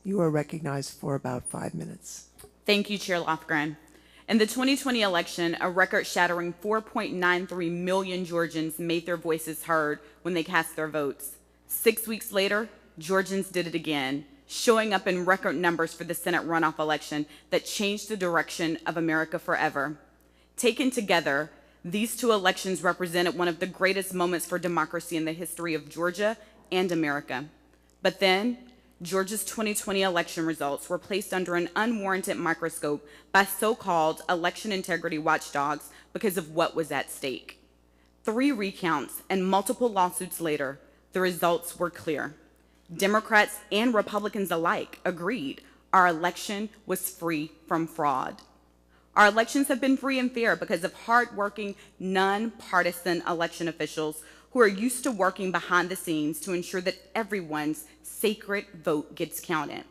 You are recognized for about 5 minutes. Thank you, Chair Lofgren. In the 2020 election, a record-shattering 4.93 million Georgians made their voices heard when they cast their votes. 6 weeks later, Georgians did it again, showing up in record numbers for the Senate runoff election that changed the direction of America forever. Taken together, these two elections represented one of the greatest moments for democracy in the history of Georgia and America. But then, Georgia's 2020 election results were placed under an unwarranted microscope by so-called election integrity watchdogs because of what was at stake. 3 recounts and multiple lawsuits later, the results were clear. Democrats and Republicans alike agreed our election was free from fraud. Our elections have been free and fair because of hardworking, nonpartisan election officials who are used to working behind the scenes to ensure that everyone's sacred vote gets counted.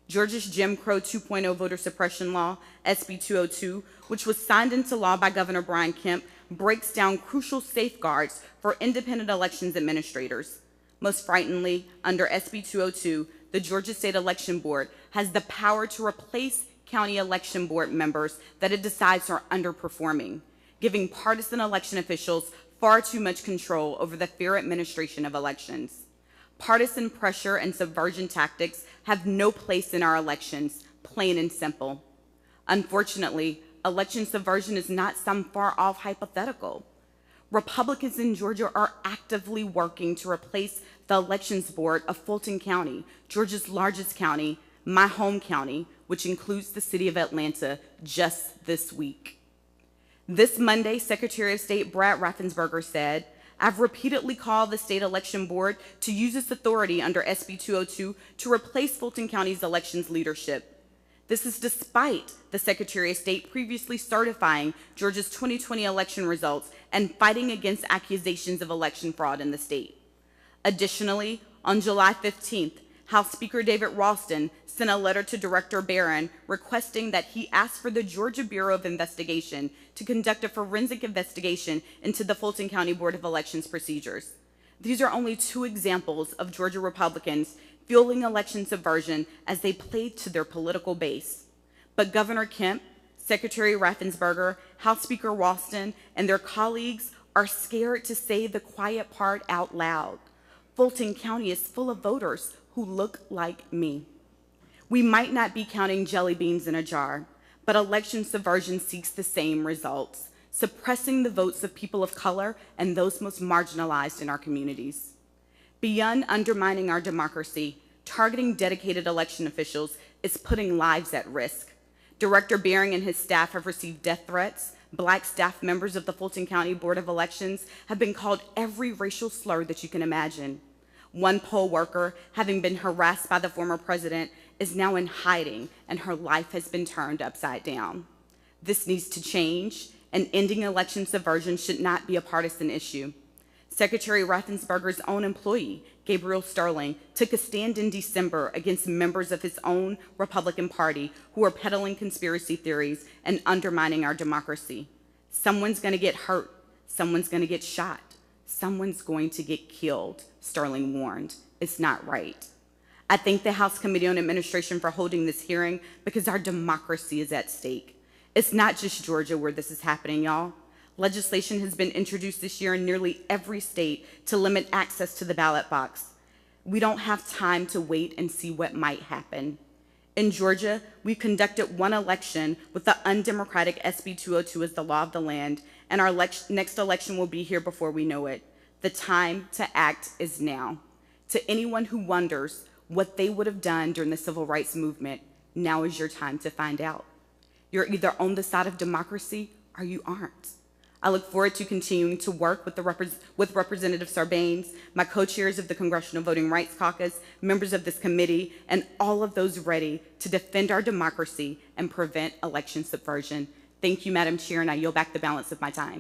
Georgia's Jim Crow 2.0 voter suppression law, SB 202, which was signed into law by Governor Brian Kemp, breaks down crucial safeguards for independent elections administrators. Most frighteningly, under SB 202, the Georgia State Election Board has the power to replace county election board members that it decides are underperforming, giving partisan election officials far too much control over the fair administration of elections. Partisan pressure and subversion tactics have no place in our elections, plain and simple. Unfortunately, election subversion is not some far-off hypothetical. Republicans in Georgia are actively working to replace the Elections Board of Fulton County, Georgia's largest county, my home county, which includes the city of Atlanta, just this week. This Monday, Secretary of State Brad Raffensperger said, "I've repeatedly called the State Election Board to use its authority under SB 202 to replace Fulton County's elections leadership." This is despite the Secretary of State previously certifying Georgia's 2020 election results and fighting against accusations of election fraud in the state. Additionally, on July 15th, House Speaker David Ralston sent a letter to Director Barron requesting that he ask for the Georgia Bureau of Investigation to conduct a forensic investigation into the Fulton County Board of Elections procedures. These are only 2 examples of Georgia Republicans fueling election subversion as they played to their political base. But Governor Kemp, Secretary Raffensperger, House Speaker Ralston, and their colleagues are scared to say the quiet part out loud. Fulton County is full of voters who look like me. We might not be counting jelly beans in a jar, but election subversion seeks the same results, suppressing the votes of people of color and those most marginalized in our communities. Beyond undermining our democracy, targeting dedicated election officials is putting lives at risk. Director Bering and his staff have received death threats. Black staff members of the Fulton County Board of Elections have been called every racial slur that you can imagine. One poll worker, having been harassed by the former president, is now in hiding, and her life has been turned upside down. This needs to change, and ending election subversion should not be a partisan issue. Secretary Raffensperger's own employee, Gabriel Sterling, took a stand in December against members of his own Republican Party who are peddling conspiracy theories and undermining our democracy. Someone's going to get hurt. Someone's going to get shot. Someone's going to get killed, Sterling warned. It's not right. I thank the House Committee on Administration for holding this hearing because our democracy is at stake. It's not just Georgia where this is happening, y'all. Legislation has been introduced this year in nearly every state to limit access to the ballot box. We don't have time to wait and see what might happen. In Georgia, we conducted one election with the undemocratic SB 202 as the law of the land, and our next election will be here before we know it. The time to act is now. To anyone who wonders what they would have done during the civil rights movement, now is your time to find out. You're either on the side of democracy or you aren't. I look forward to continuing to work with Representative Sarbanes, my co-chairs of the Congressional Voting Rights Caucus, members of this committee, and all of those ready to defend our democracy and prevent election subversion. Thank you, Madam Chair, and I yield back the balance of my time.